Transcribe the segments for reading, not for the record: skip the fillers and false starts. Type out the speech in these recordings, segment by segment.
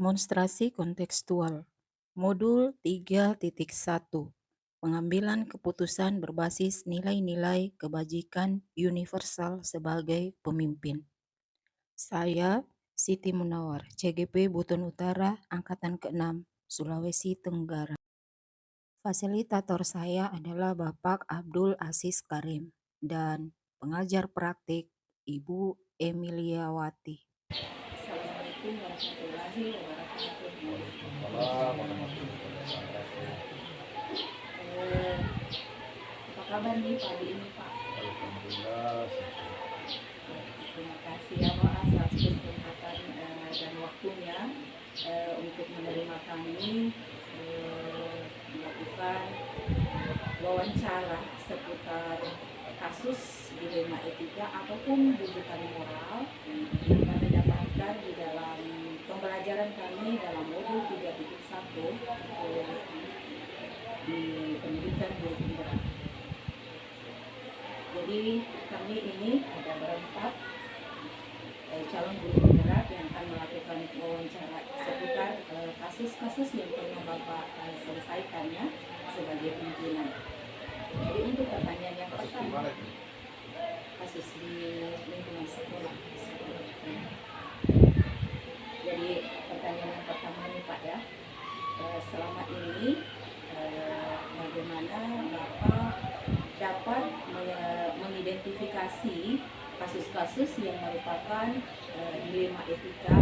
Demonstrasi kontekstual. Modul 3.1. Pengambilan keputusan berbasis nilai-nilai kebajikan universal sebagai pemimpin. Saya, Siti Munawar, CGP Buton Utara, Angkatan ke-6, Sulawesi Tenggara. Fasilitator saya adalah Bapak Abdul Aziz Karim dan pengajar praktik Ibu Emiliawati. Assalamualaikum warahmatullahi wabarakatuh. Apa kabar nih pagi ini Pak? Alhamdulillah. Terima kasih ya Pak atas kesempatan dan waktunya untuk menerima kami melakukan wawancara seputar kasus dilema etika ataupun rujukan moral yang kami dapatkan di dalam pembelajaran kami dalam modul 3.1 di pendidikan guru penggerak. Jadi kami ini ada berempat calon guru penggerak yang akan melakukan wawancara seputar kasus-kasus yang pernah Bapak selesaikannya sebagai pimpinan. Jadi untuk pertanyaan yang pertama, kasus di lingkungan sekolah. Jadi pertanyaan yang pertama nih Pak ya, selama ini bagaimana Bapak dapat mengidentifikasi kasus-kasus yang merupakan dilema etika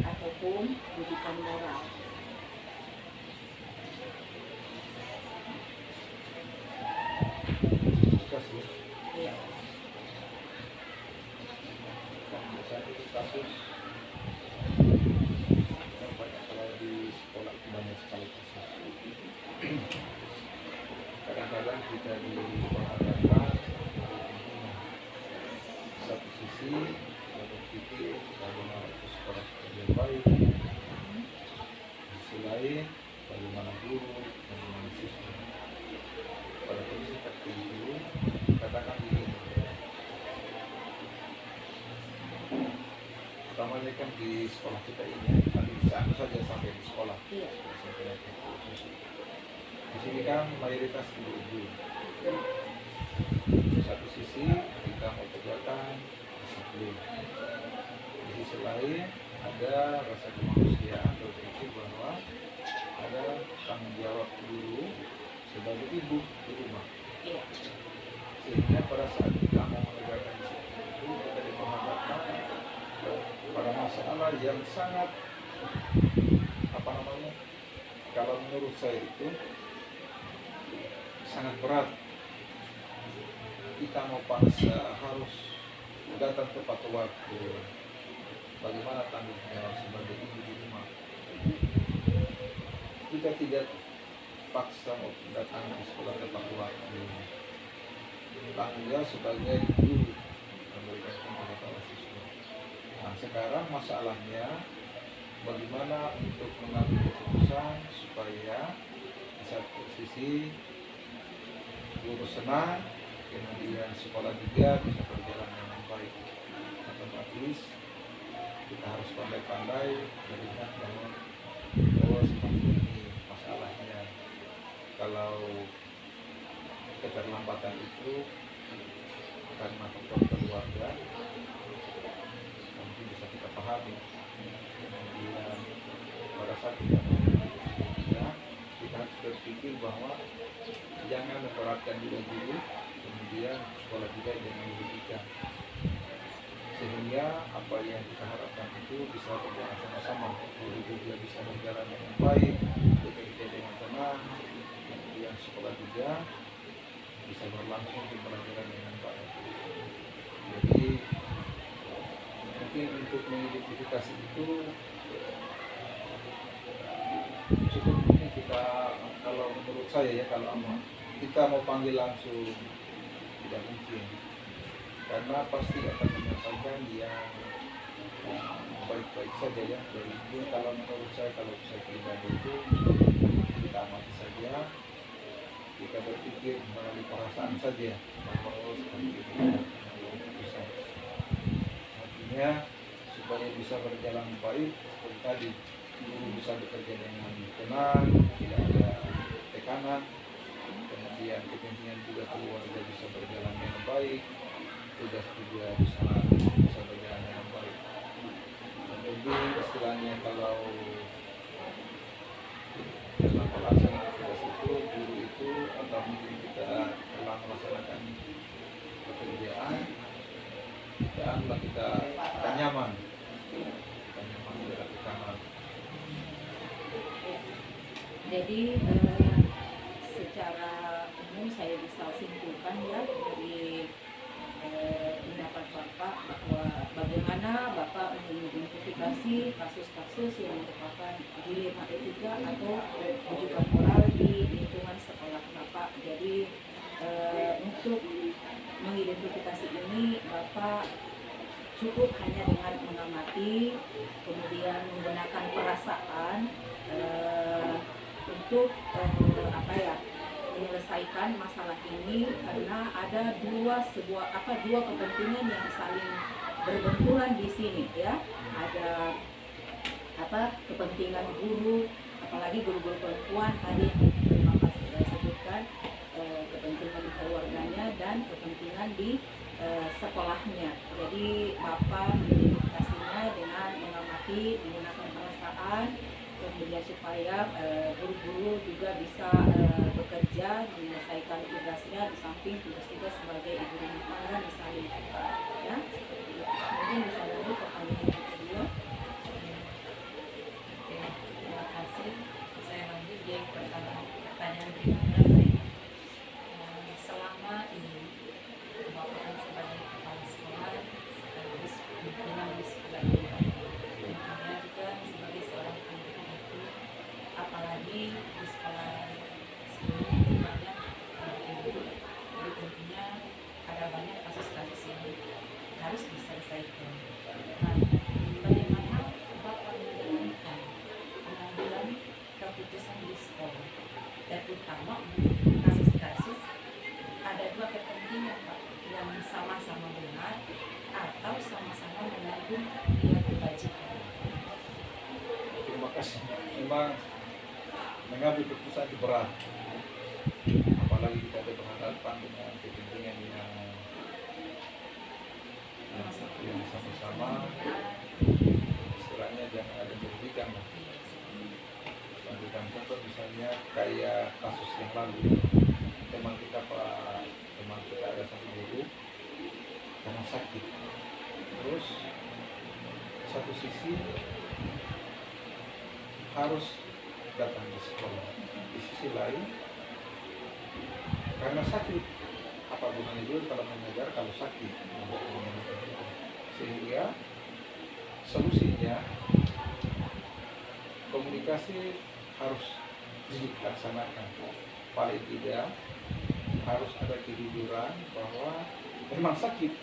ataupun rujukan moral. Iya. Kasus kalau di sekolah itu banyak sekali kasus. Kadang-kadang kita diperhadapkan satu sisi kita berpikir bagaimana itu sekolah yang baik, di sisi lain bagaimana guru, bagaimana siswa. Pada kondisi tertentu katakan begini, utamanya kan di sekolah kita ini, tadi satu saja sampai di sekolah. Di sini kan mayoritas ibu-ibu. Di satu sisi kita mau tegakkan disiplin, di sisi lain ada rasa kemanusiaan berpikir bahwa ada tanggung jawab guru sebagai ibu di rumah. Sehingga pada saat kita mau menegakkan disiplin itu kita diperhadapkan pada masalah yang sangat kalau menurut saya itu sangat berat. Kita mau paksa harus datang tepat waktu. Bagaimana tanggung jawab sebagai ibu di rumah? Kita tidak paksa mau datang di sekolah tepat waktu. Tanggung jawab sebagai guru memberikan kepada siswa. Nah, sekarang masalahnya bagaimana untuk mengambil keputusan supaya di satu sisi guru senang, kemudian sekolah juga bisa berjalan dengan baik. Otomatis kita harus pandai-pandai melihat bahwa seperti ini masalahnya. Kalau keterlambatan itu karena faktor keluarga, mungkin bisa kita pahami. Kemudian pada saat kita harus berpikir bahwa jangan memberatkan juga guru, kemudian sekolah juga jangan dirugikan, sehingga apa yang kita harapkan itu bisa berjalan sama-sama. Guru juga bisa berjalan dengan baik, bekerja dengan tenang, kemudian sekolah juga bisa berlangsung pembelajaran dengan baik. Jadi mungkin untuk mengidentifikasi itu cukup mungkin kita, kalau menurut saya ya, kalau kita mau panggil langsung tidak mungkin, karena pasti akan menyampaikan yang baik-baik saja ya dari itu. Kalau menurut saya, kalau saya pribadi itu kita amati saja, kita berpikir melalui perasaan saja bahwa seperti itu bisa. Artinya supaya bisa berjalan baik seperti tadi, guru bisa bekerja dengan tenang, tidak ada tekanan, kemudian kepentingan juga keluarga bisa berjalan dengan baik, tugas juga bisa berjalan dengan baik. Lebih istilahnya kalau dalam pelaksanaan tugas itu guru itu atau mungkin kita telah melaksanakan pekerjaan dan kita nyaman dilakukan. Jadi secara umum saya bisa simpulkan ya dari pendapat Bapak bahwa bagaimana Bapak mengidentifikasi kasus-kasus yang merupakan dilema etika atau rujukan moral di lingkungan sekolah Bapak. Jadi untuk mengidentifikasi ini Bapak cukup hanya dengan mengamati, kemudian menggunakan perasaan untuk menyelesaikan masalah ini, karena ada dua kepentingan yang saling berbenturan di sini ya. Ada kepentingan guru, apalagi guru-guru perempuan tadi yang Bapak sudah sebutkan, kepentingan keluarganya dan kepentingan di sekolahnya. Jadi Bapak mengidentifikasinya dengan mengamati, menggunakan perasaan, kemudian supaya guru-guru juga bisa bekerja menyelesaikan tugasnya di samping tugas-tugas sebagai ibu rumah tangga misalnya, ya seperti itu. Mungkin bisa dulu pertanyaan yang kedua. Oke, terima kasih. Saya lanjut di pertanyaan berikutnya. Selama ini Bapak kan sebagai kepala sekolah sekaligus pimpinan di sekolah ini, dan kemudian juga sebagai seorang pendidik itu, apalagi di sekolah sebelumnya itu banyak ibu, jadi tentunya ada banyak kasus-kasus yang harus diselesaikan. Nah, bagaimana Bapak menjalankan pengambilan keputusan di sekolah, terutama untuk kasus-kasus ada dua kepentingan Pak, yang sama-sama benar atau sama-sama mengandung nilai kebajikan? Terima kasih. Memang mengambil keputusan itu berat, apalagi kita ada berhadapan dengan kepentingan yang sama-sama, istilahnya jangan ada merugikan. Ambilkan contoh misalnya kayak kasus yang lalu, teman kita ada satu guru karena sakit, terus satu sisi harus datang ke sekolah, di sisi lain karena sakit, apa gunanya juga kalau mengajar kalau sakit, sehingga solusinya komunikasi harus dilaksanakan. Paling tidak harus ada kejujuran bahwa memang sakit,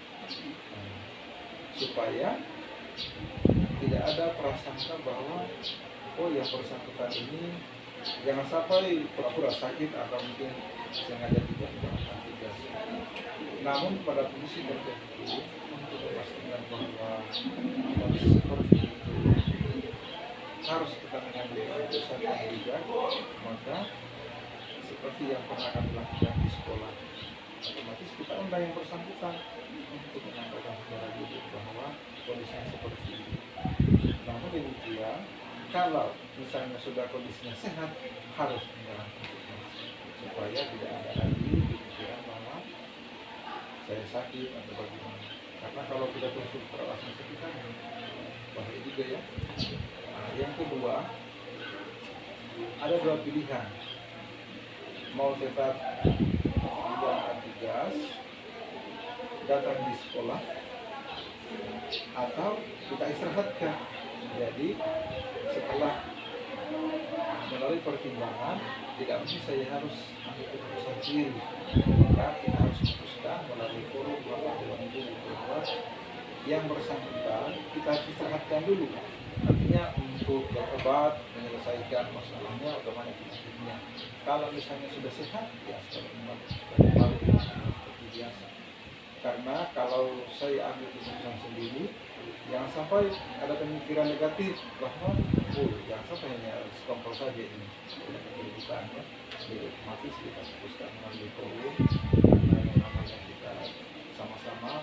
supaya tidak ada prasangka bahwa oh ya bersangkutan ini jangan sampai pura-pura sakit atau mungkin sengaja tidak melakukan tugas. Namun pada kondisi tertentu untuk memastikan bahwa kondisi seperti itu harus kita mengambil keputusan yang bijak, maka seperti yang pernah kami lakukan di sekolah, otomatis kita undang yang bersangkutan untuk menyampaikan secara jujur bahwa kondisinya seperti ini. Namun demikian, kalau misalnya sudah kondisinya sehat, harus menjalankan tugas supaya tidak ada lagi pikiran bahwa saya sakit atau bagaimana. Karena kalau kita terus perasaan sakit kan bahaya juga ya. Nah, yang kedua, ada dua pilihan, mau tetap menjalankan tugas, datang di sekolah, atau kita istirahatkan. Jadi setelah melalui pertimbangan, tidak mesti saya harus ambil keputusan sendiri, maka kita harus putuskan melalui forum Dewan Guru bahwa yang bersangkutan kita harus istirahatkan dulu. Artinya untuk berobat, menyelesaikan masalahnya otomatis penyakitnya. Kalau misalnya sudah sehat, ya kembali seperti biasa. Karena kalau saya ambil keputusan sendiri, jangan sampai ada pemikiran negatif bahwa guru, jangan sampai hanya sekongkol saja ini kedudukan ya. Jadi otomatis kita fokuskan mengambil forum karena yang namanya kita sama-sama,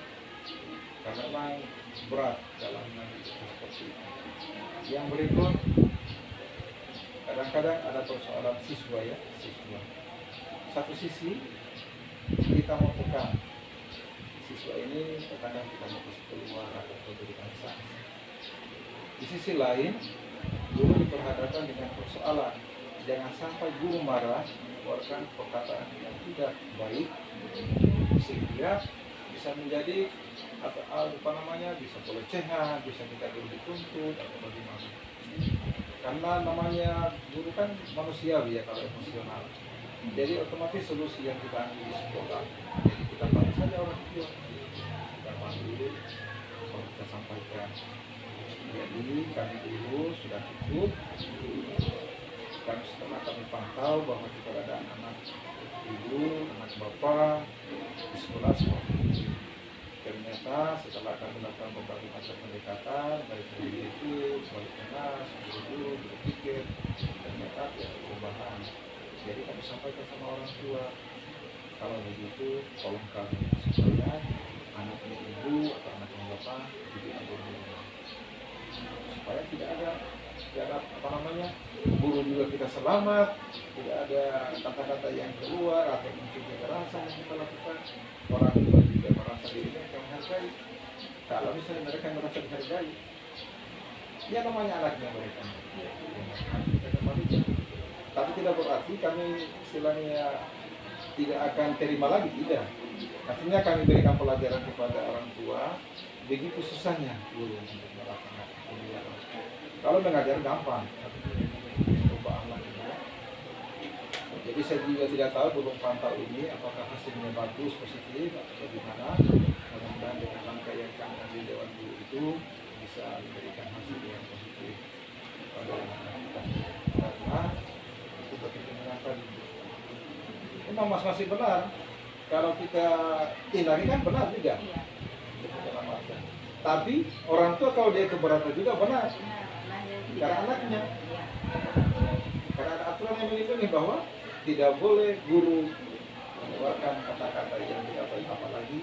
karena memang berat dalam mengambil seperti itu. Yang berikut, kadang-kadang ada persoalan siswa ya, siswa. Satu sisi kita mau tekan siswa ini, kadang kita mau kasih keluar atau berikan sanksi. Di sisi lain, guru diperhadapkan dengan persoalan. Jangan sampai guru marah, mengeluarkan perkataan yang tidak baik, sehingga bisa menjadi apa namanya, bisa pelecehan, bisa kita guru dituntut atau bagaimana. Karena namanya guru kan manusiawi ya kalau emosional. Jadi otomatis solusi yang kita ambil di sekolah, jadi kita panggil saja orang tua, kita panggil, kalau kita sampaikan. Jadi kami dulu sudah cukup. Dan setelah kami pantau bahwa kita ada anak ibu, anak bapak di sekolah seperti itu. Ternyata setelah kami lakukan berbagai macam pendekatan, baik dari itu, balik kelas, guru berpikir, ternyata ada perubahan. Jadi kami sampaikan sama orang tua, kalau begitu tolong kami supaya anaknya ibu atau anaknya bapak diambil dulu, supaya tidak ada apa namanya, guru juga kita selamat, tidak ada kata-kata yang keluar atau mungkin kekerasan yang kita lakukan. Orang tua juga merasa dirinya akan menghargai. Kalau misalnya mereka merasa dihargai, ya namanya anaknya mereka. Kita kembalikan. Tapi tidak berarti kami istilahnya tidak akan terima lagi, tidak. Artinya kami berikan pelajaran kepada orang tua, begitu susahnya guru untuk melakukan pembelajaran. Kalau mengajar gampang, ubah akhlaknya. Jadi saya juga tidak tahu, belum pantau ini apakah hasilnya bagus, positif atau bagaimana. Mudah-mudahan dengan langkah yang kami ambil Dewan Guru itu bisa memberikan hasil yang positif pada anak-anak kita. Karena itu bagaimana tadi. Memang Mas masih benar. Kalau kita tindakan kan benar juga. Tapi orang tua kalau dia keberatan juga benar. Karena anaknya. Karena ada aturan yang melindungi bahwa tidak boleh guru mengeluarkan kata-kata yang tidak baik, apalagi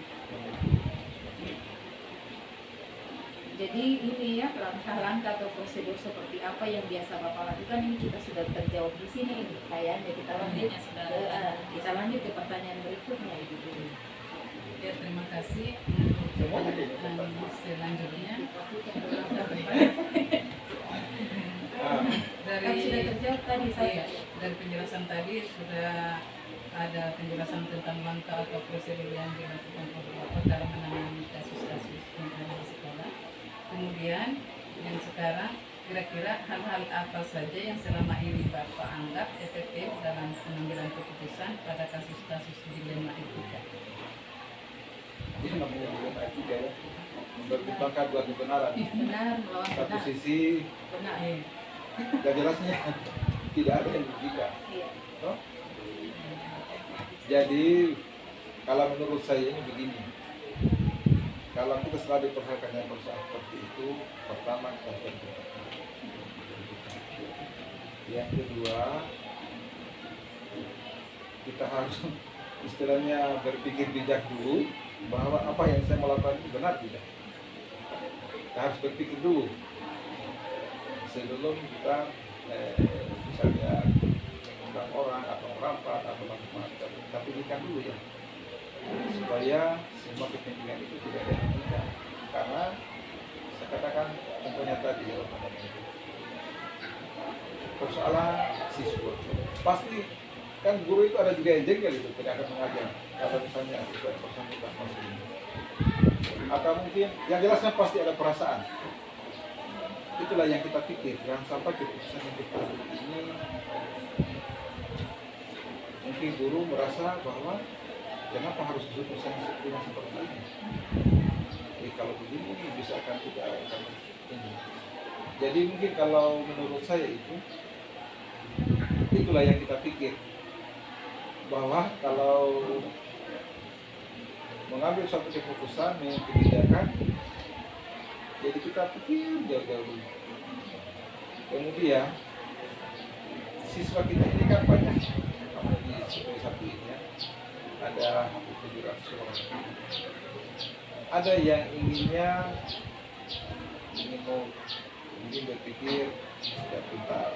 jadi ini ya, langkah-langkah atau prosedur seperti apa yang biasa Bapak lakukan ini kita sudah terjawab di sini kayaknya. Kita lanjut kita lanjut ke pertanyaan berikutnya Ibu. Ya, terima kasih. Selanjutnya Kan sudah terjawab tadi saya. Dari penjelasan tadi sudah ada penjelasan tentang langkah atau prosedur yang dilakukan oleh Bapak dalam menangani kasus-kasus yang ada di sekolah. Kemudian yang sekarang, kira-kira hal-hal apa saja yang selama ini Bapak anggap efektif dalam pengambilan keputusan pada kasus-kasus dilema etika? ini namanya dilema etika ya, mempertimbangkan dua kebenaran. Benar, melawan Satu benar. sisi Benar. dan jelasnya tidak ada yang dirugikan. Iya. Toh? Jadi kalau menurut saya ini begini, kalau kita selalu diperhatikan yang persoalan seperti itu, pertama kita harus berpikir. Yang kedua, kita harus istilahnya berpikir bijak dulu bahwa apa yang saya melakukan itu benar tidak. Kita harus berpikir dulu sebelum kita misalnya mengundang orang atau merampas atau macam-macam. Kita pikirkan dulu ya, supaya semua kepentingan itu tidak dirugikan. Karena saya katakan contohnya tadi ya, persoalan siswa pasti kan guru itu ada juga yang jengkel itu tidak akan mengajar kalau misalnya siswa yang bersangkutan masih ini, atau mungkin yang jelasnya pasti ada perasaan. Itulah yang kita pikir, jangan sampai keputusan yang kita ambil ini mungkin guru merasa bahwa kenapa harus keputusan seperti ini. Jadi kalau begini bisa akan tidak akan ini. Jadi mungkin kalau menurut saya itulah yang kita pikir, bahwa kalau mengambil suatu keputusan yang kebijakan, jadi kita pikir jauh-jauh dulu. Kemudian siswa kita ini kan banyak, apalagi seperti satu ini ya, ada 700 orang. Ada yang ingin berpikir sudah pintar.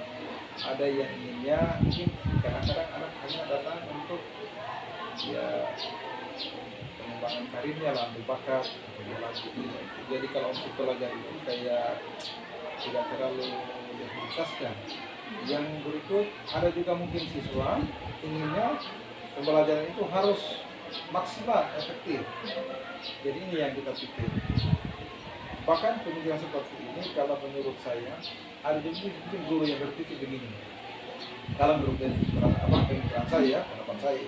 Ada yang inginnya mungkin kadang-kadang anak hanya datang untuk ya pengembangan karirnya lah, berbakat. Jadi kalau untuk belajar itu kayak tidak terlalu diprioritaskan. Yang berikut ada juga mungkin siswa inginnya pembelajaran itu harus maksimal, efektif. Jadi ini yang kita pikir. Bahkan pemikiran seperti ini kalau menurut saya ada juga mungkin guru yang berpikir begini. Kalau menurut pemikiran saya, pendapat saya,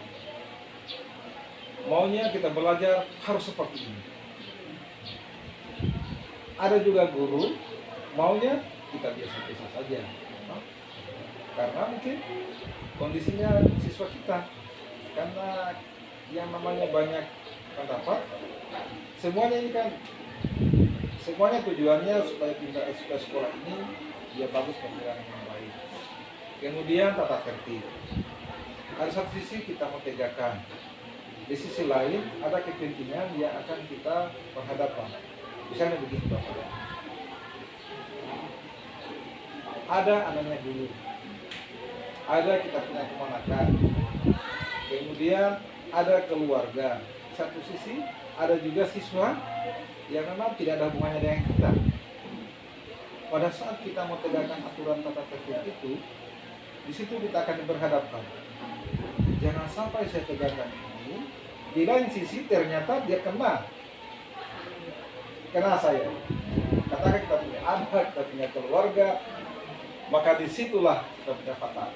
maunya kita belajar harus seperti ini. Ada juga guru maunya kita biasa-biasa saja, karena mungkin kondisinya siswa kita, karena yang namanya banyak pendapat, semuanya tujuannya supaya sekolah ini dia bagus, pembelajaran yang baik. Kemudian tata tertib. Ada satu sisi kita mau tegakkan, di sisi lain ada kepentingan yang akan kita berhadapan. Misalnya begini Bapak, ada anaknya dulu, ada kita punya keponakan, kemudian ada keluarga. Satu sisi ada juga siswa yang memang tidak ada hubungannya dengan kita. Pada saat kita mau tegakkan aturan tata tertib itu, di situ kita akan berhadapkan. Jangan sampai saya tegakkan ini, di lain sisi ternyata dia kena saya. Katakan kita punya anak, kita punya keluarga, maka disitulah kita punya fatal.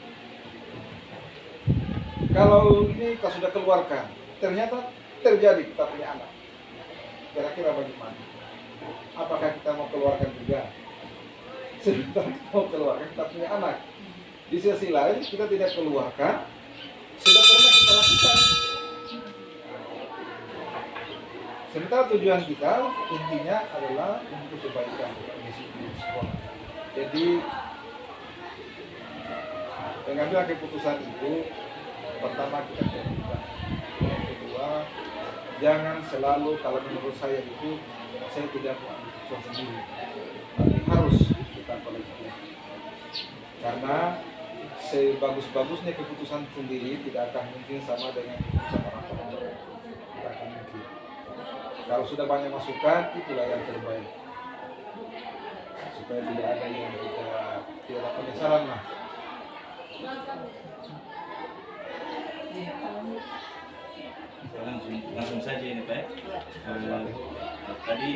Kalau ini kita sudah keluarkan, ternyata terjadi kita punya anak, kira-kira bagaimana? Apakah kita mau keluarkan juga? Sebentar kita mau keluarkan, kita punya anak. Di sisi lain kita tidak keluarkan, sudah pernah kita lakukan. Sementara tujuan kita intinya adalah untuk kebaikan di sekolah. Jadi pengambilan keputusan itu pertama kita terbuka. Yang kedua, jangan selalu, kalau menurut saya itu saya tidak mau ambil keputusan sendiri, tapi harus kita kolektif. Karena sebagus-bagusnya keputusan sendiri tidak akan mungkin sama dengan keputusan orang lain. Tidak akan mungkin. Kalau sudah banyak masukan, itulah yang terbaik. Supaya tidak ada yang tidak ada penyesalan lah. Langsung saja ini Pak. Tadi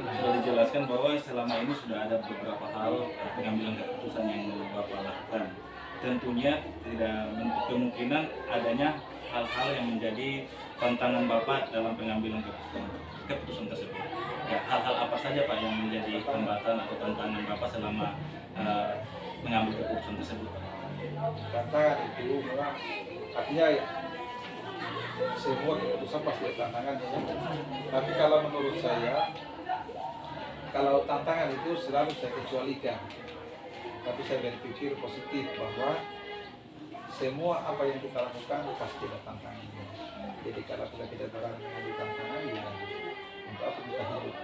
sudah dijelaskan bahwa selama ini sudah ada beberapa hal pengambilan keputusan yang Bapak lakukan. Tentunya tidak menutup kemungkinan adanya hal-hal yang menjadi tantangan Bapak dalam pengambilan keputusan tersebut. Ya, hal-hal apa saja Pak yang menjadi hambatan atau tantangan Bapak selama mengambil keputusan tersebut? Tantangan itu memang artinya semua keputusan pasti ada tantangannya. Tapi kalau menurut saya, kalau tantangan itu selalu saya kecualikan. Tapi saya berpikir positif bahwa semua apa yang kita lakukan pasti ada tantangannya. Jadi kalau kita tidak berani mengambil tantangan, ya untuk apa kita hidup?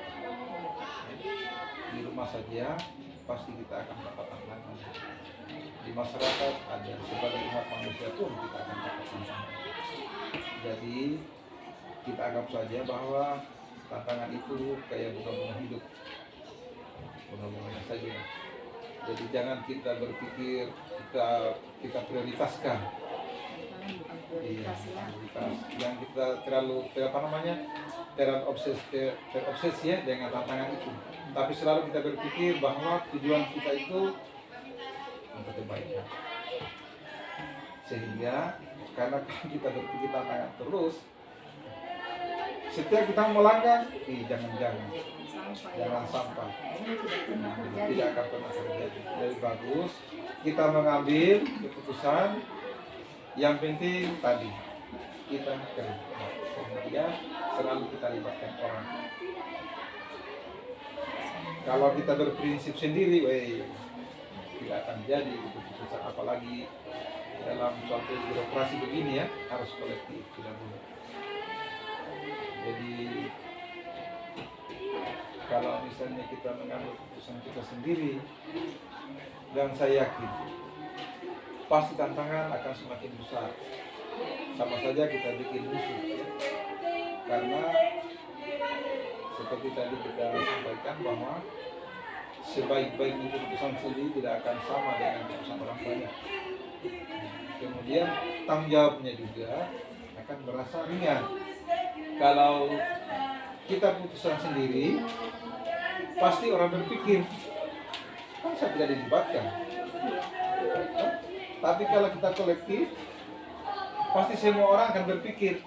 Di rumah saja pasti kita akan dapat tantangan. Di masyarakat ada, sebagai umat manusia pun kita akan dapat tantangan. Jadi kita anggap saja bahwa tantangan itu kayak bunga-bunga hidup, bunga-bunganya saja. Jadi jangan kita berpikir kita prioritaskan. Prioritas. Yang kita terlalu terobsesi ya dengan tantangan itu. Tapi selalu kita berpikir bahwa tujuan kita itu untuk kebaikan. Sehingga karena kita berpikir tantangan terus, setiap kita melangkah, jangan sampai tidak akan pernah terjadi. Lebih bagus kita mengambil keputusan, yang penting tadi kita kerja, kemudian selalu kita libatkan orang. Kalau kita berprinsip sendiri, tidak akan jadi keputusan, apalagi dalam suatu birokrasi begini ya, harus kolektif, tidak boleh. Jadi kalau misalnya kita mengambil keputusan kita sendiri, dan saya yakin pasti tantangan akan semakin besar. Sama saja kita bikin musuh ya. Karena seperti tadi kita sampaikan bahwa sebaik-baiknya keputusan sendiri tidak akan sama dengan keputusan orang banyak. Kemudian tanggung jawabnya juga akan merasa ringan. Kalau kita putusan sendiri, pasti orang berpikir, kan saya tidak dilibatkan. Tapi kalau kita kolektif, pasti semua orang akan berpikir.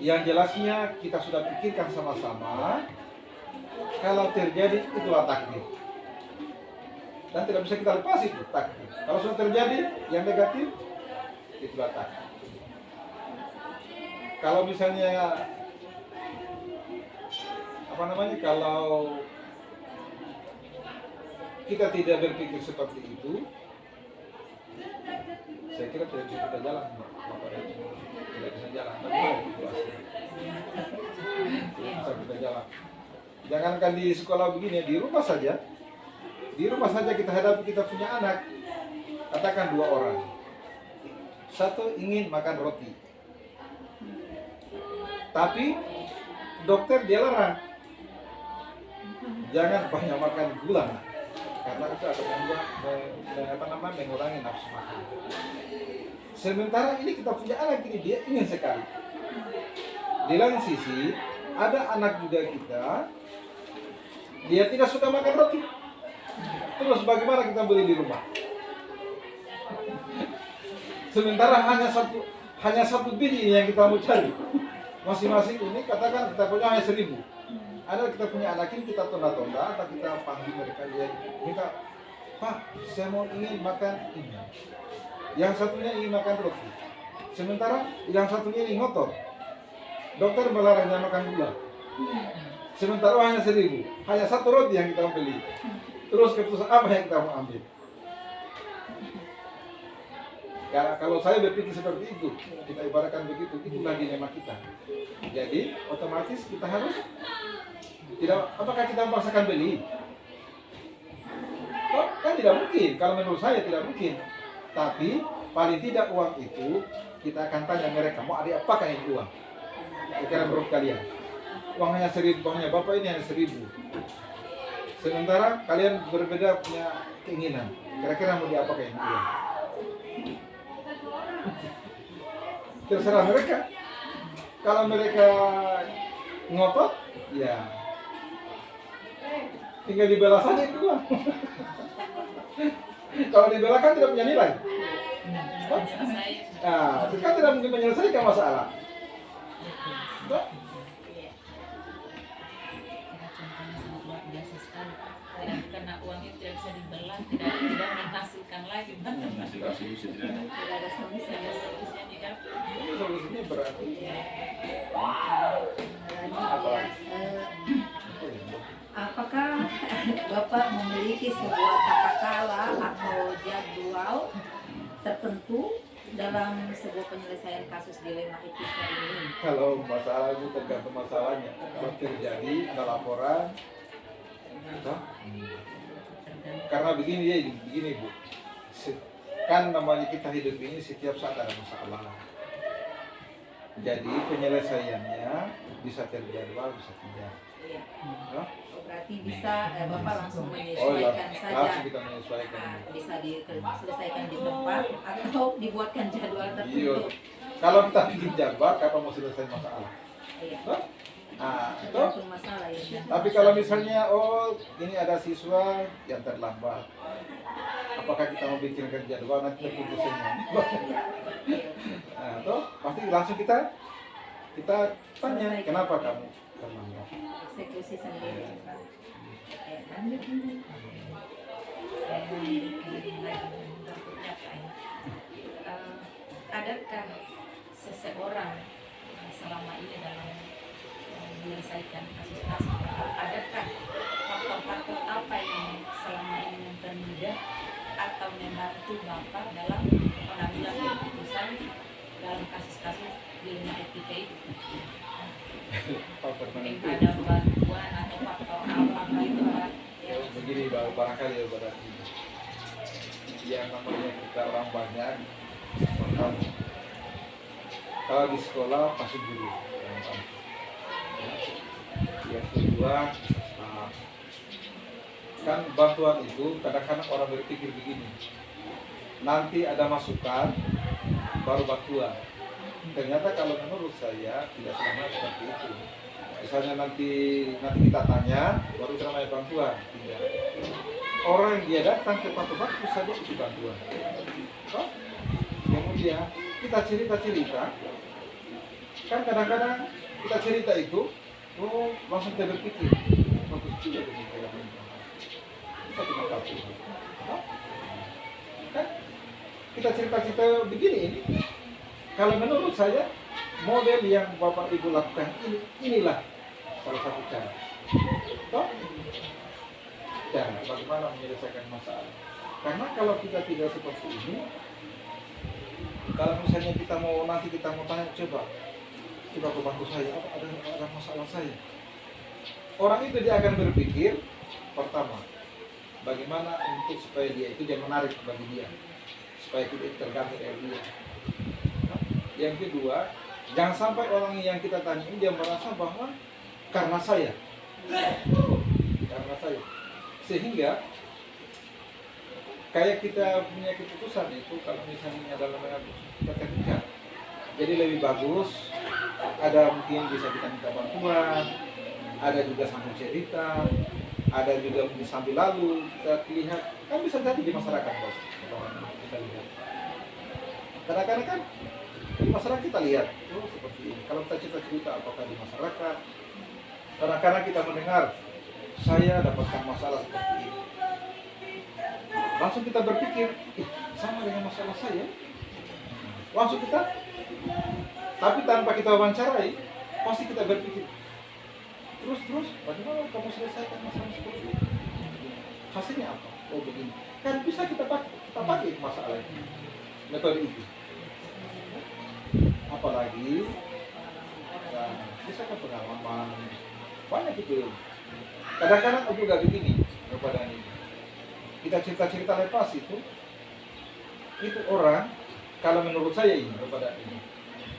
Yang jelasnya kita sudah pikirkan sama-sama, kalau terjadi itulah takdir. Dan tidak bisa kita lepas itu takdir. Kalau sudah terjadi yang negatif, itulah takdir. Kalau misalnya kalau kita tidak berpikir seperti itu, saya kira tidak bisa kita jalan, tidak bisa jalan. Tidak bisa kita jalan. Jangankan di sekolah begini, di rumah saja. Di rumah saja kita hadapi, kita punya anak. Katakan 2 orang. Satu ingin makan roti. Tapi dokter dia larang. Jangan banyak makan gula. Karena itu akan mengurangi nafsu makan. Sementara ini kita punya anak ini, dia ingin sekali. Di lain sisi, ada anak juga kita, dia tidak suka makan roti. Terus bagaimana kita beli di rumah? Sementara hanya satu biji ini yang kita mau cari. Masing-masing ini katakan kita punya hanya 1000. Ada kita punya anak ini, kita tonda-tonda atau kita panggil mereka, dia minta, Pak, saya mau ingin makan ini. Yang satunya ingin makan roti. Sementara yang satunya ingin ngotot. Dokter melarangnya makan gula. Sementara hanya 1000, hanya 1 roti yang kita beli. Terus keputusan apa yang kita mau ambil? Ya, kalau saya berpikir seperti itu, kita ibaratkan begitu, itulah dilema kita. Jadi otomatis kita harus apakah kita memaksakan beli? Oh, kan tidak mungkin. Kalau menurut saya tidak mungkin. Tapi paling tidak uang itu kita akan tanya mereka, mau ada apakah ini uang? Kira-kira menurut kalian? Uang hanya 1000, uangnya bapak ini hanya 1000. Sementara kalian berbeda punya keinginan. Kira-kira mau diapakan ini uang? Terserah mereka. Kalau mereka ngotot, ya tinggal dibela saja itu uang. Kalau dibela kan tidak punya nilai. Nah, itu kan tidak mungkin menyelesaikan masalah. Karena uangnya tidak bisa dibela, tidak menghasilkan lagi. Tidak ada solusinya didapat. Solusinya berarti apakah Bapak memiliki sebuah tata cara atau jadwal tertentu dalam sebuah penyelesaian kasus dilema etika ini? kalau masalah itu tergantung masalahnya. Kalau terjadi ada laporan, karena begini Bu, kan namanya kita hidup ini setiap saat ada masalah. Jadi penyelesaiannya bisa terjadwal, bisa tidak. Iya. Nah, Berarti bisa Bapak langsung langsung menyesuaikan kita saja. menyesuaikan. Bisa diselesaikan di tempat atau dibuatkan jadwal Iya. tertentu. Kalau kita bikin jadwal, kapan mau selesai masalah? Iya. Nah, Tergantung masalah ya. tapi kalau misalnya, ini ada siswa yang terlambat, apakah kita mau bikinkan jadwal nanti terkumpul semua? Nah, pasti langsung kita tanya, kenapa kamu terlambat? Eksekusi sendiri. Adakah seseorang selama ini dalam menyelesaikan kasus-kasus? Adakah faktor-faktor apa yang selama ini mempermudah atau membantu Bapak dalam pengambilan keputusan dalam kasus-kasus dilema etika itu? Faktor Mungkin penentu. ada bantuan atau faktor apa gitu Pak? Ya, begini barangkali ya berarti yang namanya kita orang banyak. Pertama, kalau di sekolah pasti guru yang bantu. Yang kedua, kan bantuan itu kadang-kadang orang berpikir begini, nanti ada masukan baru bantuan. Ternyata kalau menurut saya tidak selamanya seperti itu. Misalnya nanti kita tanya baru namanya bantuan, tidak. Orang yang dia datang ke waktu saja itu bantuan. Oh, kemudian kita cerita, kan kadang-kadang kita cerita itu, oh langsung kita berpikir, bagus juga demikian. Bisa kita tahu. Oh, kan kita cerita begini ini. Kalau menurut saya model yang Bapak Ibu lakukan inilah salah satu cara. Toh? Cara bagaimana menyelesaikan masalah. Karena kalau kita tidak seperti ini, kalau misalnya kita mau tanya, coba bantu saya, ada masalah saya. Orang itu dia akan berpikir pertama, bagaimana untuk supaya dia itu menarik bagi dia, supaya tidak tergantung dari dia. Yang kedua, jangan sampai orang yang kita tanya ini dia merasa bahwa karena saya, sehingga kayak kita punya keputusan itu kalau misalnya dalam kita terpikat, jadi lebih bagus ada mungkin bisa kita minta bantuan, ada juga sambil cerita, ada juga mungkin sambil lalu kita lihat, kan bisa jadi di masyarakat bos, kita lihat. Kadang-kadang kan di masyarakat kita lihat, oh seperti ini. Kalau kita cerita apakah di masyarakat, kadang-kadang kita mendengar, saya dapatkan masalah seperti ini. Langsung kita berpikir, sama dengan masalah saya. Langsung kita, tapi tanpa kita wawancarai, pasti kita berpikir, terus, bagaimana kamu selesaikan masalah seperti ini? Hasilnya apa? Oh begini. Kan bisa kita pakai masalah itu, metode itu. Apalagi bisa kan pengalaman banyak itu. Kadang-kadang aku juga begini kepada ini. Kita cerita lepas itu orang kalau menurut saya ini kepada ini.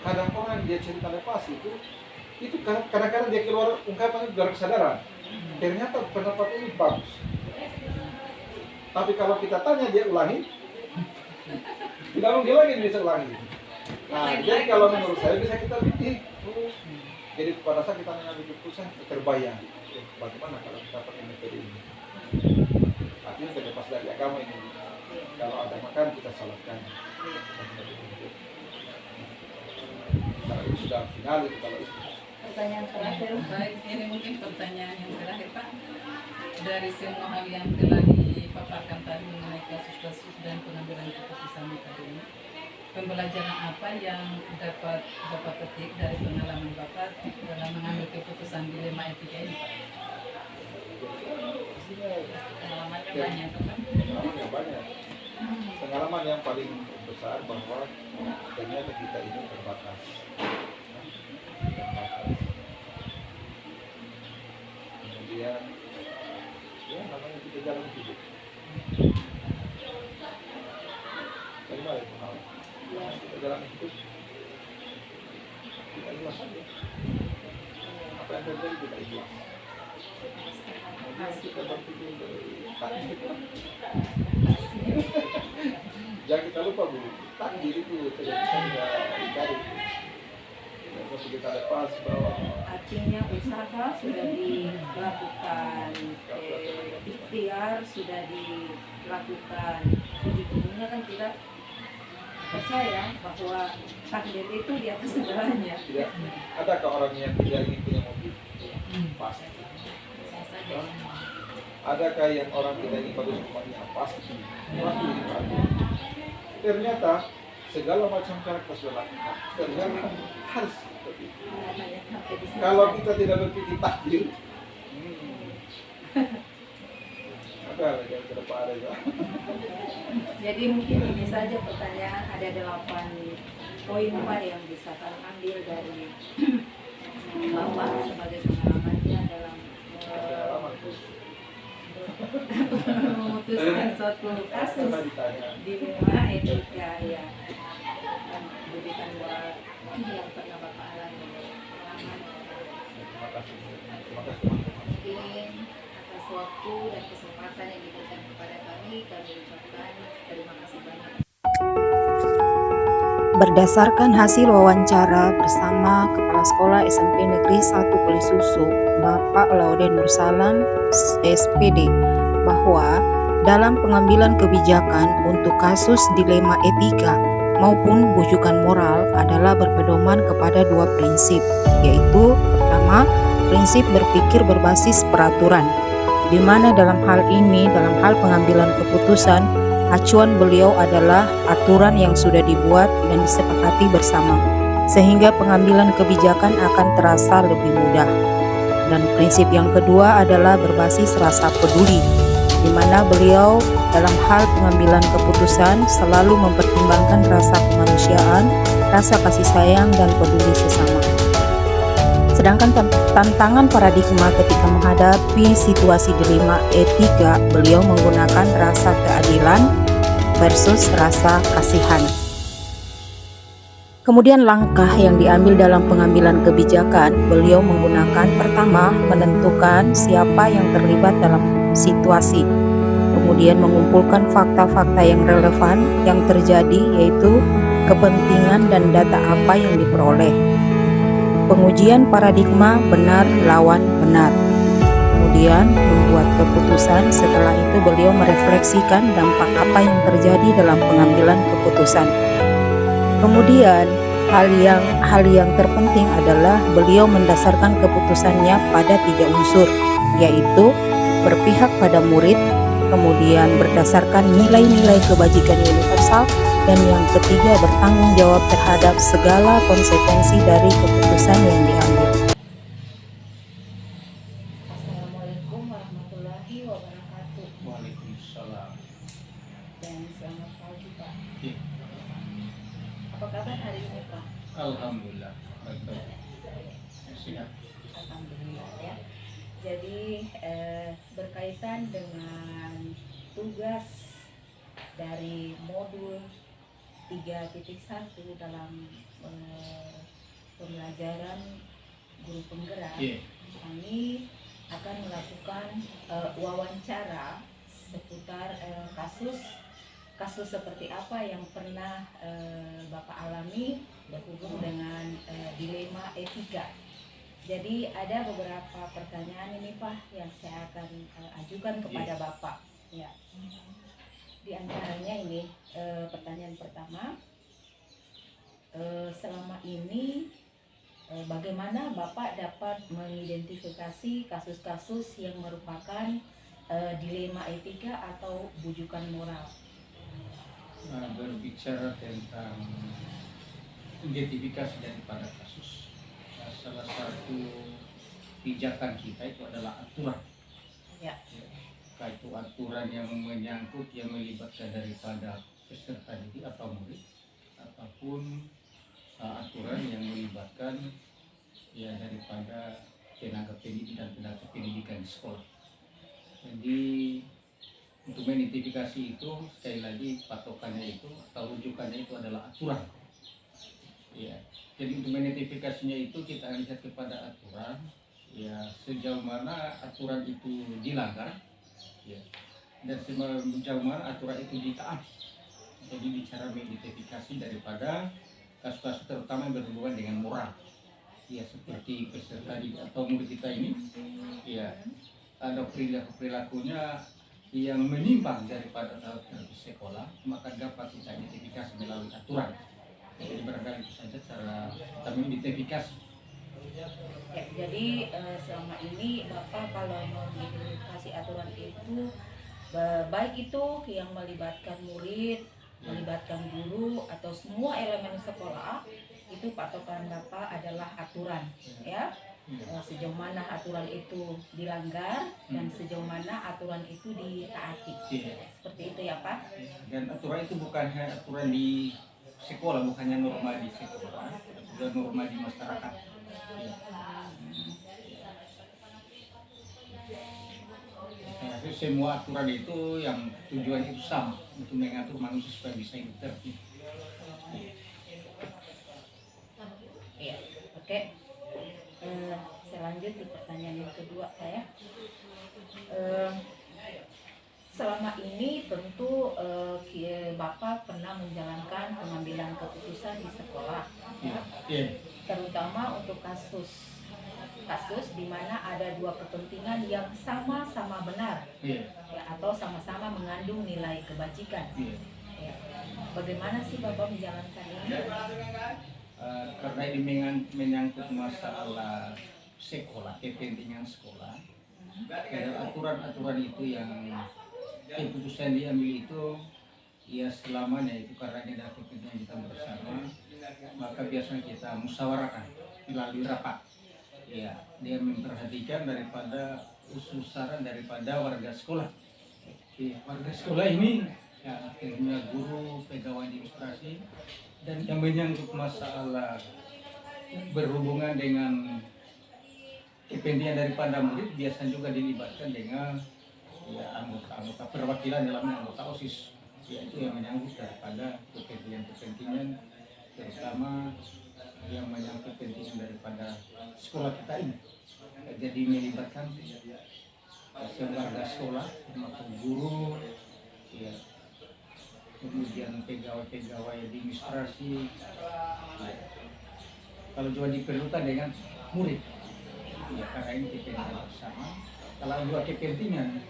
Kadang orang dia cerita lepas itu kadang-kadang dia keluar ungkapan dari kesadaran. Ternyata pendapat ini bagus. Tapi kalau kita tanya dia ulangi, tidak mungkin lagi bisa ulangi. Nah, jadi kalau menurut saya bisa kita bikin. Jadi pada saat kita mengambil keputusan terbayang bagaimana kalau kita pakai metode ini. Artinya terlepas dari agama ini. Kalau ada makan kita salahkan. Kalau itu sudah final itu kalau itu. Pertanyaan terakhir. Baik, ini mungkin pertanyaan yang terakhir Pak. Dari semua hal yang telah dipaparkan tadi mengenai kasus-kasus dan pengambilan keputusan tadi ini, pembelajaran apa yang dapat Bapak petik dari pengalaman Bapak dalam mengambil keputusan dilema etika ini Pak? Pengalamannya banyak Pak. Pengalaman yang banyak. Pengalaman yang paling besar bahwa ternyata kita ini terbatas. Kemudian ya namanya kita jalan hidup. Dari mana itu hal? Kita jalan hidup. Kita ikhlas saja. Apa yang terjadi kita ikhlas. Kemudian kita berpikir takdir. Jangan kita lupa bu, takdir itu tidak bisa kita dicari. Waktu kita lepas bahwa Artinya usaha sudah dilakukan, ikhtiar sudah dilakukan, ujung-ujungnya kan kita percaya bahwa takdir itu di atas segalanya. tidak adakah orang yang tidak ingin punya mobil? Pasti. Saya saja. Adakah yang orang tidak ingin bagus rumahnya? Pasti. Pasti ingin bagus. Ternyata segala macam karakter sudah lakukan. Ternyata harus seperti itu. Kalau kita tidak berpikir takdir, ada lagi yang ke depan ada. Jadi mungkin ini saja pertanyaan, ada 8 poin Pak yang bisa kami ambil dari Bapak sebagai pengalamannya dalam memutuskan suatu kasus di rumah etika ya, dan pendidikan moral yang pernah Bapak alami. Terima kasih. Terima kasih. Mungkin atas waktu dan kesempatan yang diberikan kepada kami ucapkan terima kasih banyak. Berdasarkan hasil wawancara bersama Kepala Sekolah SMP Negeri 1 Kulisusu, Bapak Laude Nursalam, SPD, bahwa dalam pengambilan kebijakan untuk kasus dilema etika maupun bujukan moral adalah berpedoman kepada 2 prinsip, yaitu pertama, prinsip berpikir berbasis peraturan, di mana dalam hal ini, dalam hal pengambilan keputusan, acuan beliau adalah aturan yang sudah dibuat dan disepakati bersama, sehingga pengambilan kebijakan akan terasa lebih mudah. Dan prinsip yang kedua adalah berbasis rasa peduli, di mana beliau dalam hal pengambilan keputusan selalu mempertimbangkan rasa kemanusiaan, rasa kasih sayang, dan peduli sesama. Sedangkan tantangan paradigma ketika menghadapi situasi dilema etika, beliau menggunakan rasa keadilan versus rasa kasihan. Kemudian langkah yang diambil dalam pengambilan kebijakan, beliau menggunakan pertama, menentukan siapa yang terlibat dalam situasi. Kemudian mengumpulkan fakta-fakta yang relevan yang terjadi, yaitu kepentingan dan data apa yang diperoleh. Pengujian paradigma benar lawan benar. Kemudian membuat keputusan. Setelah itu beliau merefleksikan dampak apa yang terjadi dalam pengambilan keputusan. Kemudian hal yang terpenting adalah beliau mendasarkan keputusannya pada 3 unsur, yaitu berpihak pada murid, kemudian berdasarkan nilai-nilai kebajikan universal, dan yang ketiga bertanggung jawab terhadap segala konsekuensi dari keputusan yang diambil. Assalamualaikum warahmatullahi wabarakatuh. Waalaikumsalam. Dan selamat pagi Pak. Iya. Apa kabar hari ini Pak? Alhamdulillah. Baik-baik. Siap. Alhamdulillah ya. Jadi berkaitan dengan tugas dari modul 3.1 dalam pembelajaran guru penggerak, kami akan melakukan wawancara seputar kasus seperti apa yang pernah Bapak alami berhubung dengan dilema etika. Jadi ada beberapa pertanyaan ini Pak yang saya akan ajukan kepada Bapak. Ya. Di antaranya ini pertanyaan pertama, selama ini bagaimana Bapak dapat mengidentifikasi kasus-kasus yang merupakan dilema etika atau bujukan moral? Berbicara tentang identifikasi daripada kasus, salah satu pijakan kita itu adalah aturan. Ya. Itu aturan yang menyangkut, yang melibatkan daripada peserta didik atau murid, ataupun aturan yang melibatkan ya daripada tenaga pendidik dan tenaga pendidikan di sekolah. Jadi untuk mengidentifikasi itu, sekali lagi patokannya itu atau rujukannya itu adalah aturan. Ya, jadi untuk mengidentifikasinya itu kita lihat kepada aturan, ya sejauh mana aturan itu dilanggar, ya, dan sejauh mana aturan itu ditaati. Jadi bicara mengidentifikasi daripada kasus-kasus terutama yang berhubungan dengan moral, ya seperti peserta atau murid kita ini, ya ada perilakunya yang menyimpang daripada terhadap sekolah, maka dapat kita identifikasi melalui aturan. Jadi barangkali itu saja cara kita mengidentifikasi. Ya, jadi selama ini Bapak kalau mengidentifikasi aturan itu baik itu yang melibatkan murid, melibatkan guru atau semua elemen sekolah, itu patokan Bapak adalah aturan, ya. Sejauh mana aturan itu dilanggar dan sejauh mana aturan itu ditaati. Seperti itu ya Pak. Dan aturan itu bukan hanya aturan di sekolah, bukannya norma di sekolah, juga norma di masyarakat. Jadi semua aturan itu yang tujuan itu sama, untuk mengatur manusia supaya bisa hidup tertib. Iya, oke. Saya lanjut di pertanyaan yang kedua saya. Selama ini tentu Bapak pernah menjalankan pengambilan keputusan di sekolah, ya. Terutama untuk kasus di mana ada dua kepentingan yang sama-sama benar, ya, atau sama-sama mengandung nilai kebajikan. Ya. Bagaimana sih Bapak menjalankan ini? Karena ini menyangkut masalah sekolah, kepentingan sekolah, aturan-aturan itu yang keputusan diambil itu ya selamanya itu karena ini adalah kepentingan kita bersama, maka biasanya kita musyawarahkan melalui rapat. Ya, dia memperhatikan daripada usul saran daripada warga sekolah. Warga sekolah ini ya akhirnya guru, pegawai administrasi, dan yang menyangkut masalah berhubungan dengan kepentingan daripada murid biasanya juga dilibatkan dengan ya anggota perwakilan dalam anggota OSIS, yaitu yang menyangkut daripada kepentingan terutama yang menyangkut kepentingan daripada sekolah kita ini. Jadi melibatkan warga sekolah termasuk guru, ya, kemudian pegawai administrasi, kalau juga diperlukan dengan murid, ya karena ini kepentingan bersama. Kalau dua kepentingan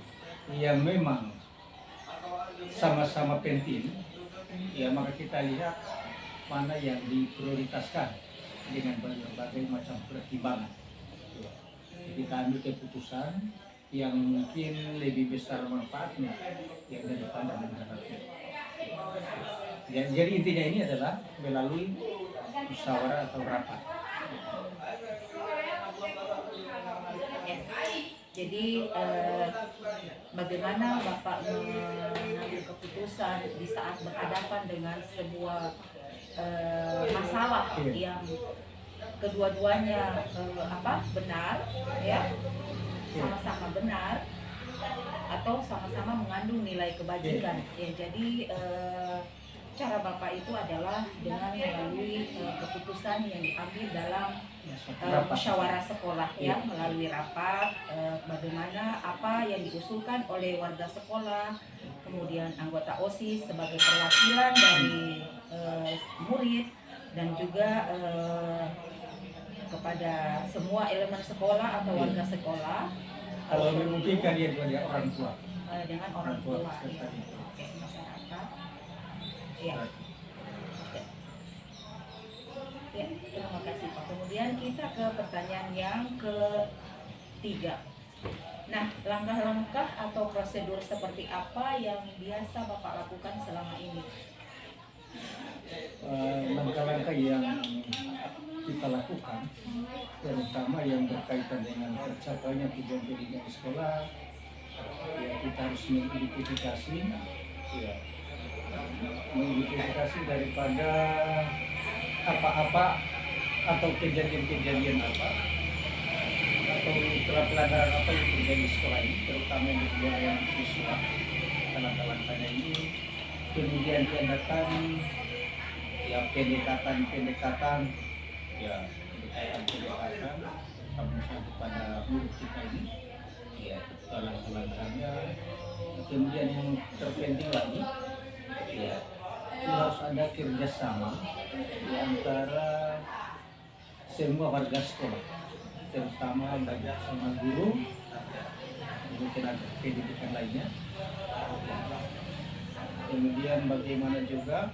yang memang sama-sama penting, ya maka kita lihat mana yang diprioritaskan dengan berbagai macam pertimbangan. Ya. Kita ambil keputusan yang mungkin lebih besar manfaatnya yang daripada mudaratnya. Ya, jadi intinya ini adalah melalui musyawarah atau rapat. Jadi bagaimana Bapak mengambil keputusan di saat berhadapan dengan sebuah masalah yang kedua-duanya benar, ya, sama-sama benar atau sama-sama mengandung nilai kebajikan. Ya, jadi cara Bapak itu adalah dengan melalui keputusan yang diambil dalam musyawarah sekolah, ya, melalui rapat, bagaimana apa yang diusulkan oleh warga sekolah, kemudian anggota OSIS sebagai perwakilan dari murid dan juga kepada semua elemen sekolah atau warga sekolah. Kalau memungkinkan dia juga orang tua. Dengan orang tua, ya. Oke, masyarakat. Ya. Ya, terima kasih Pak. Kemudian kita ke pertanyaan yang ketiga. Nah, langkah-langkah atau prosedur seperti apa yang biasa Bapak lakukan selama ini? Langkah-langkah yang kita lakukan, terutama yang berkaitan dengan tercapainya tujuan pendidikan di sekolah, ya kita harus mengidentifikasi, ya, mengidentifikasi daripada apa-apa atau kejadian-kejadian apa atau pelanggaran apa yang terjadi di sekolah ini, terutama yang dilakukan siswa. Langkah-langkahnya ini kemudian diadakan ya pendekatan ya pendekatan misalnya kepada murid kita ini, ya langkah-langkahnya. Kemudian yang terpenting lagi, ya harus ada kerjasama di antara semua warga sekolah, terutama sama guru, tenaga pendidikan lainnya. Kemudian bagaimana juga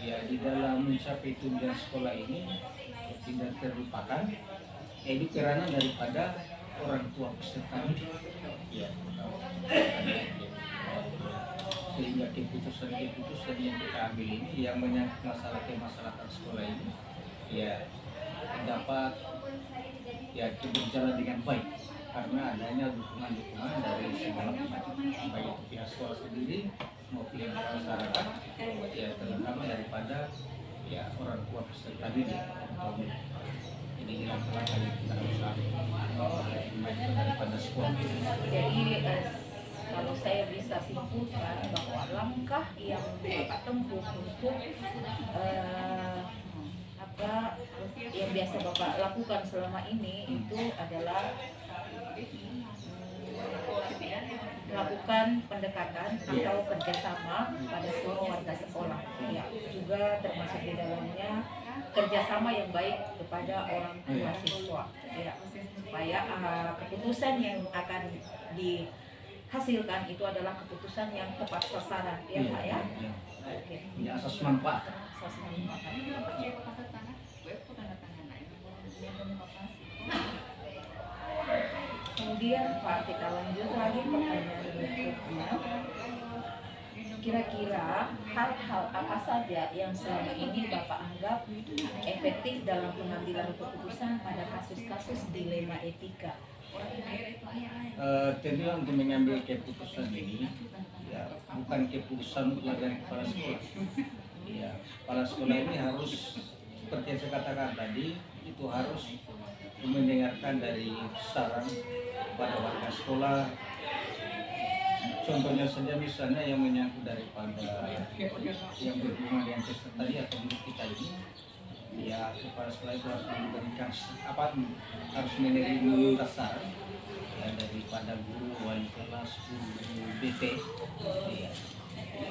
ya di dalam mencapai tujuan sekolah ini tidak terlupakan yaitu peranan daripada orang tua peserta didik, ya, sehingga keputusan yang kita ambil ini yang menyangkut masalah kemasyarakatan sekolah ini ya dapat ya berjalan dengan baik karena adanya dukungan-dukungan dari segala pihak, baik itu pihak sekolah sendiri maupun pihak masyarakat, ya terutama daripada ya orang tua peserta didik atau ini dilakukan oleh kita daripada sekolah. Jadi kalau saya bisa simpulkan bahwa langkah yang Bapak tempuh untuk apa yang biasa Bapak lakukan selama ini itu adalah melakukan pendekatan atau kerjasama pada seluruh warga sekolah, ya juga termasuk di dalamnya kerjasama yang baik kepada orang tua siswa, ya supaya keputusan yang akan dihasilkan itu adalah keputusan yang tepat sasaran, ya Pak ya. Oke. Ini asas manfaat. Asas manfaat. Kemudian Pak, kita lanjut lagi pertanyaan berikutnya. Kira-kira hal-hal apa saja yang selama ini Bapak anggap efektif dalam pengambilan keputusan pada kasus-kasus dilema etika? Tentunya untuk mengambil keputusan ini ya bukan keputusan dari kepala sekolah. Ya, kepala sekolah ini harus seperti yang saya katakan tadi, itu harus mendengarkan dari saran pada warga sekolah. Contohnya saja misalnya yang menyangkut daripada yang berhubungan dengan peserta tadi atau murid kita ini, ya kepala sekolah itu harus memberikan harus menerima saran ya, daripada guru, wali kelas, guru BT,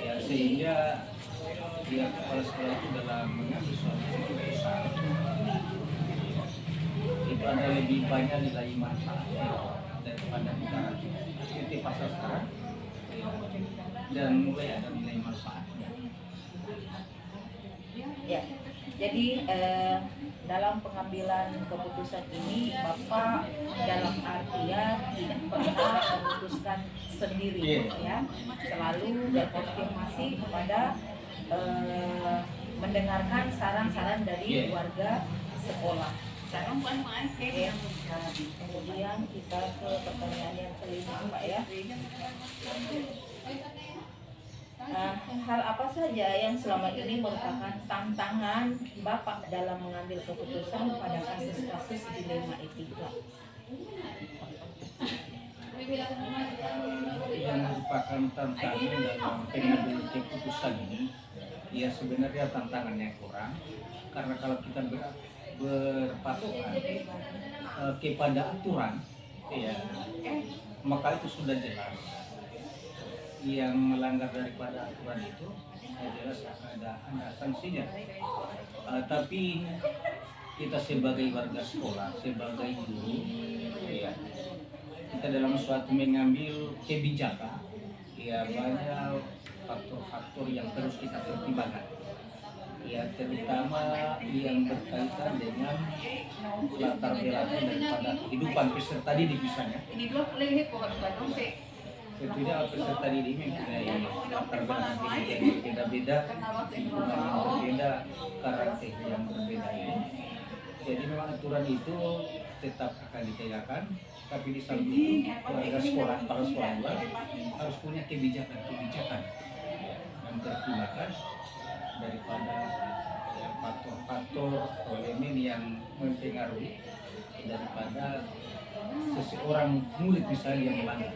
ya sehingga dia kepala sekolah itu dalam mengambil suatu keputusan itu ada lebih banyak nilai manfaat daripada kita seperti pasar sekarang dan mulai ada nilai manfaatnya. Ya, jadi dalam pengambilan keputusan ini Bapak dalam artian tidak pernah memutuskan sendiri, ya, selalu berkonfirmasi kepada mendengarkan saran-saran dari warga sekolah. Oke, nah, kemudian kita ke pertanyaan yang kelima Pak ya. Hal apa saja yang selama ini merupakan tantangan Bapak dalam mengambil keputusan pada kasus-kasus dilema etika? Yang merupakan tantangan dalam pengambilan keputusan ini, ya sebenarnya tantangannya kurang karena kalau kita berpatokan kepada aturan, ya maka itu sudah jelas. Yang melanggar daripada aturan itu jelas ada sanksinya. Tapi kita sebagai warga sekolah, sebagai guru, ya, kita dalam suatu mengambil kebijakan, ya banyak faktor-faktor yang terus kita pertimbangkan. Ya terutama yang berkaitan dengan latar belakang daripada kehidupan peserta didik misalnya. Tentunya peserta didik mempunyai latar belakang yang berbeda-beda, lingkungan yang berbeda, karakter yang berbeda ini. Jadi memang aturan itu tetap akan ditegakkan, tapi di samping warga sekolah, para sekolah juga harus punya kebijakan-kebijakan yang pertimbangkan daripada faktor-faktor elemen yang mempengaruhi daripada seseorang murid misalnya yang melanggar.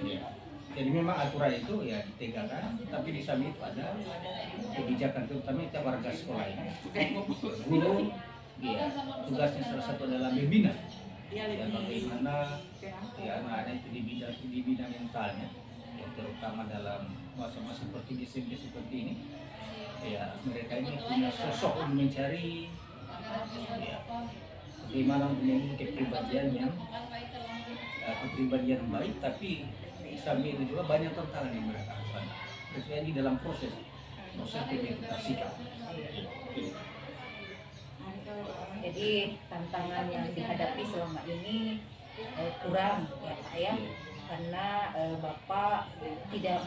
Ya. Jadi memang aturan itu ya ditegakkan, tapi di samping itu ada kebijakan terutama kita warga sekolah ini. Guru, ya tugasnya salah satu adalah membina. Ya bagaimana ya anak-anak itu di bidang mentalnya, ya, terutama dalam masa-masa seperti SMP seperti ini. Ya mereka ini punya sosok untuk mencari ya, bagaimana untuk memiliki kepribadian yang baik, tapi sambil itu juga banyak tantangan yang mereka hadapi terjadi dalam proses pembentukan sikap. Jadi tantangan yang dihadapi selama ini kurang ya Pak ya, karena Bapak tidak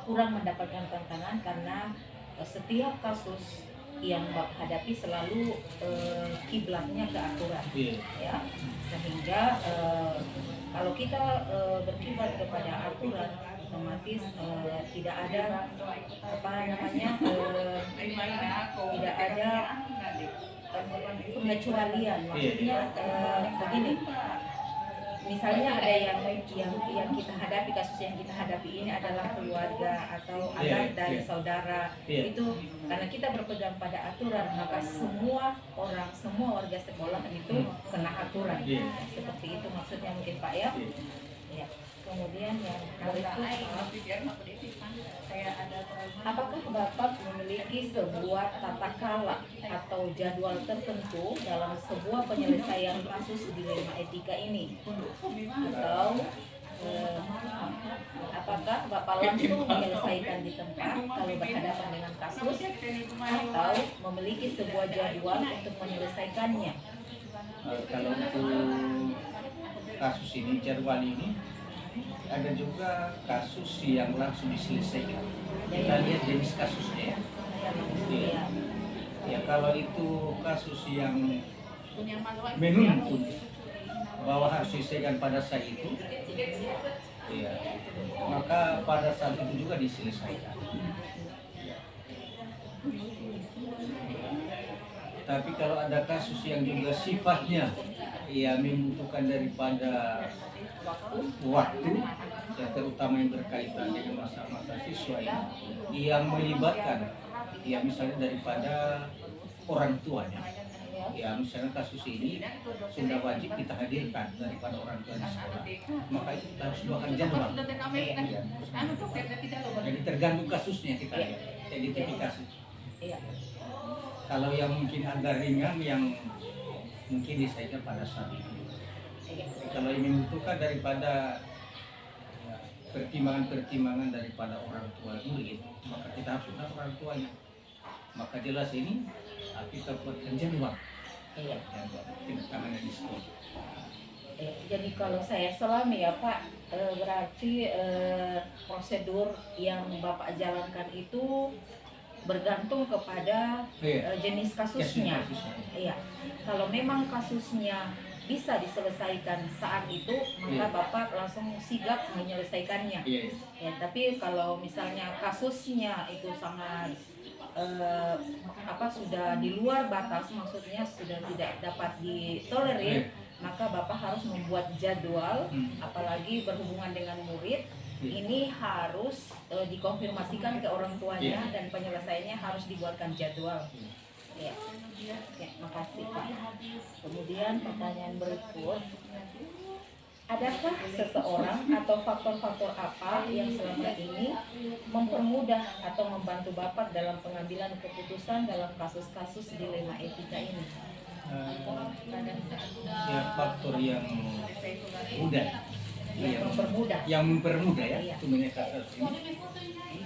kurang mendapatkan tantangan karena setiap kasus yang Bapak hadapi selalu kiblatnya ke aturan, Iya. ya, sehingga kalau kita berkiblat kepada aturan, otomatis tidak ada apa namanya tidak ada pengecualian. Maksudnya begini, misalnya ada yang kita hadapi, kasus yang kita hadapi ini adalah keluarga atau anak dari saudara, itu karena kita berpegang pada aturan, maka semua warga sekolah itu kena aturan. Seperti itu maksudnya mungkin Pak ya. Ya. Kemudian yang apakah Bapak memiliki sebuah tata kala atau jadwal tertentu dalam sebuah penyelesaian kasus dilema etika ini? Atau apakah Bapak langsung menyelesaikan di tempat kalau berhadapan dengan kasus, atau memiliki sebuah jadwal untuk menyelesaikannya? Kalau untuk kasus ini, jadwal ini, ada juga kasus yang langsung diselesaikan. Kita lihat jenis kasusnya ya. Iya. Ya, kalau itu kasus yang menuntut bahwa harus diselesaikan pada saat itu, ya, maka pada saat itu juga diselesaikan. Tapi kalau ada kasus yang juga sifatnya ya membutuhkan daripada waktu, ya terutama yang berkaitan dengan masa-masa siswa yang melibatkan ya misalnya daripada orang tuanya, ya misalnya kasus ini sudah wajib kita hadirkan daripada orang tua di sekolah, maka itu kita harus buatkan jadwal. Ya. Jadi tergantung kasusnya kita lihat, identifikasi. Kalau yang mungkin agak ringan yang mungkin diselesaikan pada saat itu. Kalau yang membutuhkan daripada pertimbangan-pertimbangan daripada orang tua murid, maka kita harus undang orang tuanya. Maka jelas ini kita buatkan jadwal. Tindakan di sekolah. Jadi kalau saya selami ya Pak, berarti prosedur yang Bapak jalankan itu bergantung kepada jenis kasusnya. Iya. Kalau memang kasusnya bisa diselesaikan saat itu, maka Bapak langsung sigap menyelesaikannya. Ya, tapi kalau misalnya kasusnya itu sangat sudah di luar batas, maksudnya sudah tidak dapat ditolerir, maka Bapak harus membuat jadwal, apalagi berhubungan dengan murid. Ini harus dikonfirmasikan ke orang tuanya dan penyelesaiannya harus dibuatkan jadwal. Ya, makasih Pak. Kemudian pertanyaan berikut, adakah seseorang atau faktor-faktor apa yang selama ini mempermudah atau membantu Bapak dalam pengambilan keputusan dalam kasus-kasus dilema etika ini? Ya, faktor yang mudah. Yang mempermudah ya, itu menyatakan ini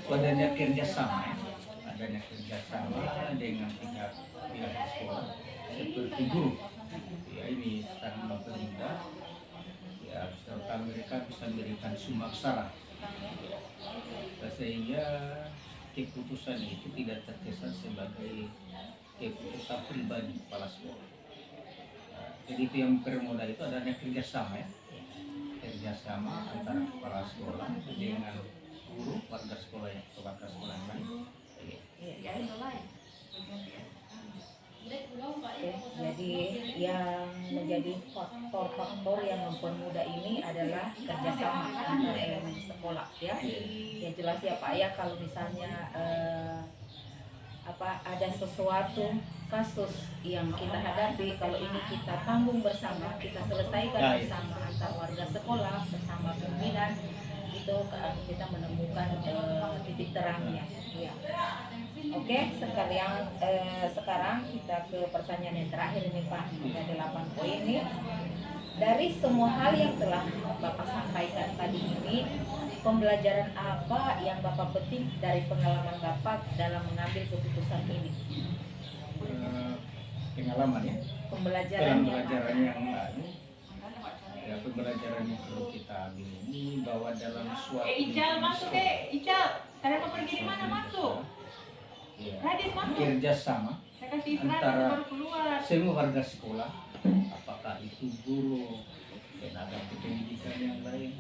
adanya kerjasama dengan pihak sekolah seperti guru, ya ini sangat mempermudah ya, serta mereka bisa memberikan sumaksara sehingga keputusan itu tidak terkesan sebagai keputusan pribadi kepala sekolah. Jadi itu yang mempermudah itu adanya kerjasama ya. Kerjasama antara kepala sekolah dengan guru, warga sekolah yang lain. Jadi yang menjadi faktor-faktor yang mempermudah ini adalah kerjasama antara elemen sekolah ya. Ya jelas ya Pak ya, kalau misalnya ada sesuatu kasus yang kita hadapi, kalau ini kita tanggung bersama, kita selesaikan bersama antar warga sekolah bersama pimpinan, itu kita menemukan titik terangnya. Ya. Oke, sekarang kita ke pertanyaan yang terakhir ini Pak, ada 8 poin nih. Dari semua hal yang telah Bapak sampaikan tadi ini, pembelajaran apa yang Bapak petik dari pengalaman Bapak dalam mengambil keputusan ini? Pengalaman ya? Pembelajaran yang lalu, ya pembelajaran yang perlu kita ambil ini bahwa dalam suatu Ical masuk Ical, kalian mau pergi di mana masuk? ya, kerjasama antara semua warga sekolah, apakah itu guru, tenaga pendidikan yang lain,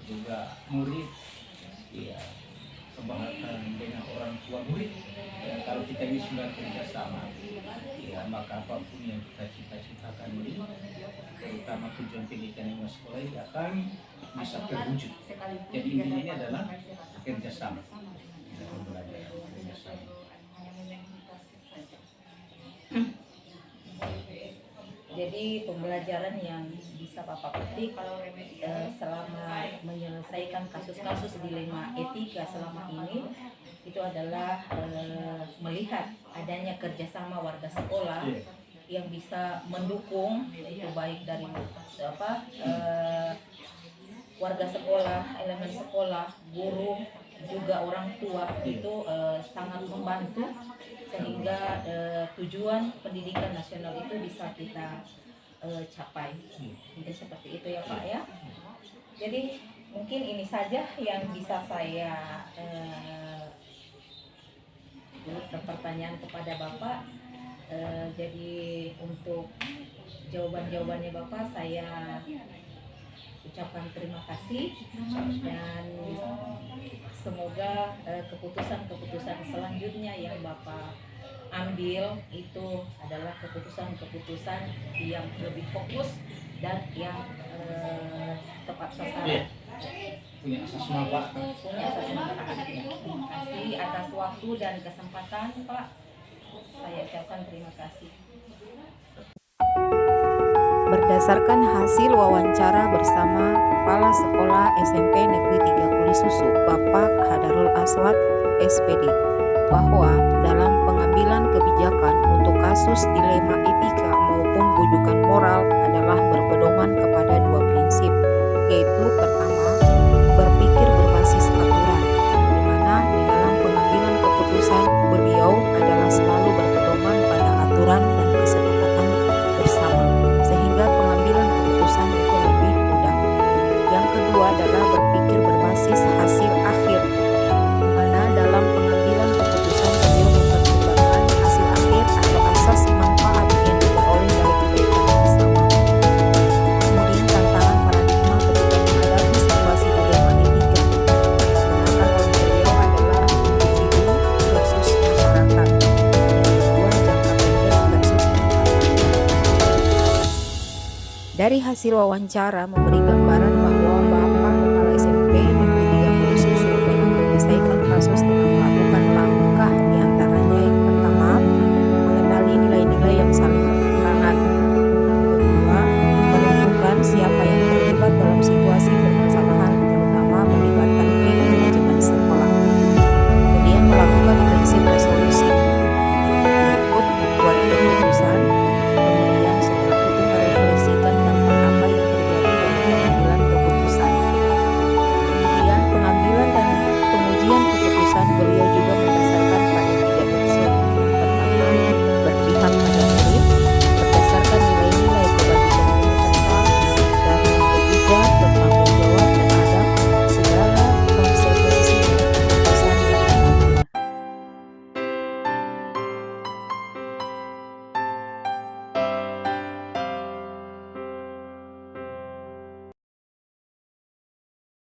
juga murid, ya, kebahagiaan dengan orang tua murid. Ya, kalau kita ini sudah kerjasama, ya, maka apapun yang kita cita-citakan ini, terutama tujuan pendidikan yang sekolah ini akan bisa terwujud. Jadi intinya ini adalah kerjasama, pembelajaran kerjasama. Jadi pembelajaran yang bisa Bapak petik selama menyelesaikan kasus-kasus dilema etika selama ini itu adalah melihat adanya kerjasama warga sekolah yang bisa mendukung, itu baik dari warga sekolah, elemen sekolah, guru, juga orang tua, itu sangat membantu sehingga tujuan pendidikan nasional itu bisa kita capai. Jadi seperti itu ya Pak ya. Jadi mungkin ini saja yang bisa saya pertanyaan kepada Bapak. Jadi untuk jawaban-jawabannya Bapak saya ucapkan terima kasih, dan semoga keputusan-keputusan selanjutnya yang Bapak ambil itu adalah keputusan-keputusan yang lebih fokus dan yang tepat sasaran. Punya asas manfaat. Terima kasih atas waktu dan kesempatan Pak. Saya ucapkan terima kasih. Berdasarkan hasil wawancara bersama Kepala Sekolah SMP Negeri 3 Kulisusu, Bapak Hadarul Aswad, SPD, bahwa dalam pengambilan kebijakan untuk kasus dilema etika maupun bujukan moral adalah berpedoman kepada dua prinsip, yaitu pertama, berpikir berbasis aturan, di mana di dalam pengambilan keputusan beliau adalah selalu berpedoman pada aturan dan kesepakatan bersama, sehingga pengambilan keputusan itu lebih mudah. Yang kedua adalah berpikir berbasis hasil akhir, di mana dalam pengambilan keputusan beliau mempertimbangkan hasil akhir atau asas manfaat yang diperoleh dari kebaikan bersama. Kemudian tantangan paradigma ketika menghadapi situasi dilema etika digunakan oleh beliau adalah individu versus masyarakat. Yang kedua, jangka pendek versus jangka panjang. Dari hasil wawancara memberi gambaran bahwa